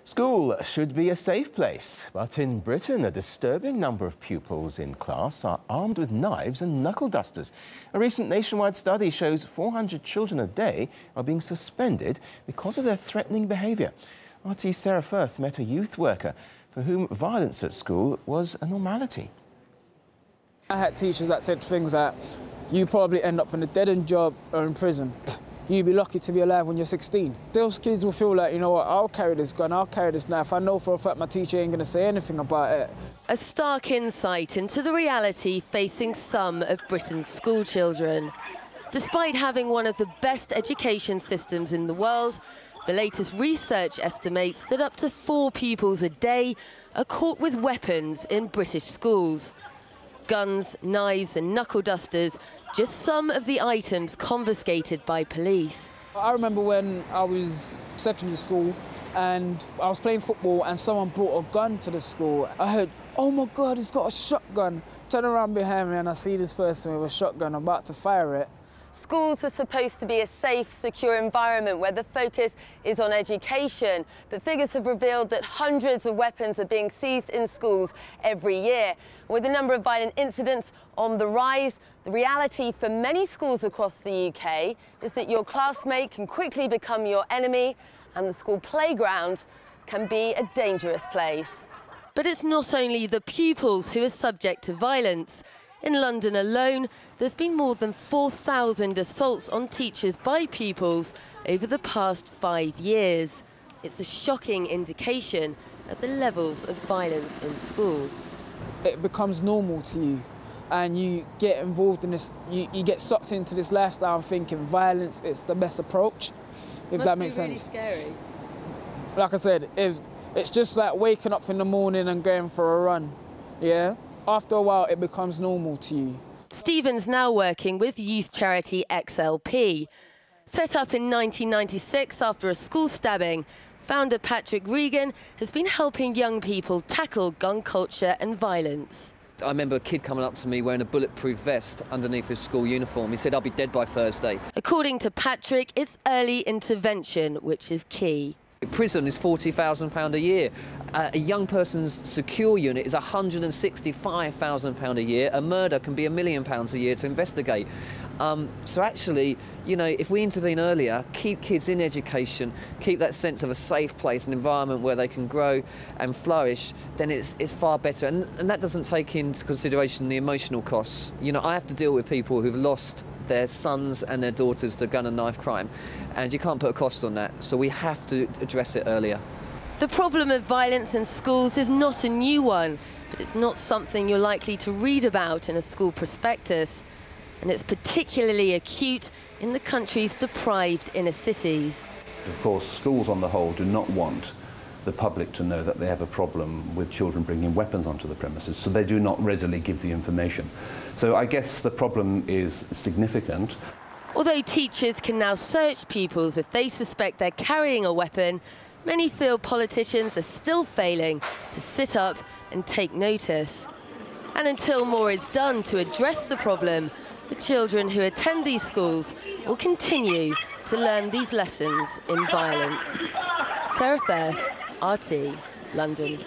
School should be a safe place, but in Britain, a disturbing number of pupils in class are armed with knives and knuckle dusters. A recent nationwide study shows 400 children a day are being suspended because of their threatening behaviour. RT's Sarah Firth met a youth worker for whom violence at school was a normality. I had teachers that said things like, you probably end up in a dead-end job or in prison. You'd be lucky to be alive when you're 16. Those kids will feel like, you know what, I'll carry this gun, I'll carry this knife. I know for a fact my teacher ain't going to say anything about it. A stark insight into the reality facing some of Britain's school children. Despite having one of the best education systems in the world, the latest research estimates that up to 4 pupils a day are caught with weapons in British schools. Guns, knives and knuckle dusters, just some of the items confiscated by police. I remember when I was secondary school and I was playing football and someone brought a gun to the school. I heard, oh my God, he's got a shotgun. Turn around behind me and I see this person with a shotgun about to fire it. Schools are supposed to be a safe, secure environment where the focus is on education. But figures have revealed that hundreds of weapons are being seized in schools every year. With the number of violent incidents on the rise, the reality for many schools across the UK is that your classmate can quickly become your enemy and the school playground can be a dangerous place. But it's not only the pupils who are subject to violence. In London alone, there's been more than 4,000 assaults on teachers by pupils over the past 5 years. It's a shocking indication of the levels of violence in school. It becomes normal to you and you get involved in this, you get sucked into this lifestyle thinking violence is the best approach, if that makes sense. Must be really scary. Like I said, it's just like waking up in the morning and going for a run, yeah? After a while, it becomes normal to you. Stephen's now working with youth charity XLP. Set up in 1996 after a school stabbing, founder Patrick Regan has been helping young people tackle gun culture and violence. I remember a kid coming up to me wearing a bulletproof vest underneath his school uniform. He said, I'll be dead by Thursday. According to Patrick, it's early intervention which is key. Prison is £40,000 a year. A young person's secure unit is £165,000 a year. A murder can be £1 million a year to investigate. So actually, you know, if we intervene earlier, keep kids in education, keep that sense of a safe place, an environment where they can grow and flourish, then it's far better. And that doesn't take into consideration the emotional costs. You know, I have to deal with people who've lost their sons and their daughters to gun and knife crime, and you can't put a cost on that, so we have to address it earlier. The problem of violence in schools is not a new one, but it's not something you're likely to read about in a school prospectus, and it's particularly acute in the country's deprived inner cities. Of course, schools on the whole do not want the public to know that they have a problem with children bringing weapons onto the premises, so they do not readily give the information. So I guess the problem is significant. Although teachers can now search pupils if they suspect they're carrying a weapon, many feel politicians are still failing to sit up and take notice. And until more is done to address the problem, the children who attend these schools will continue to learn these lessons in violence. Sarah Firth, RT, London.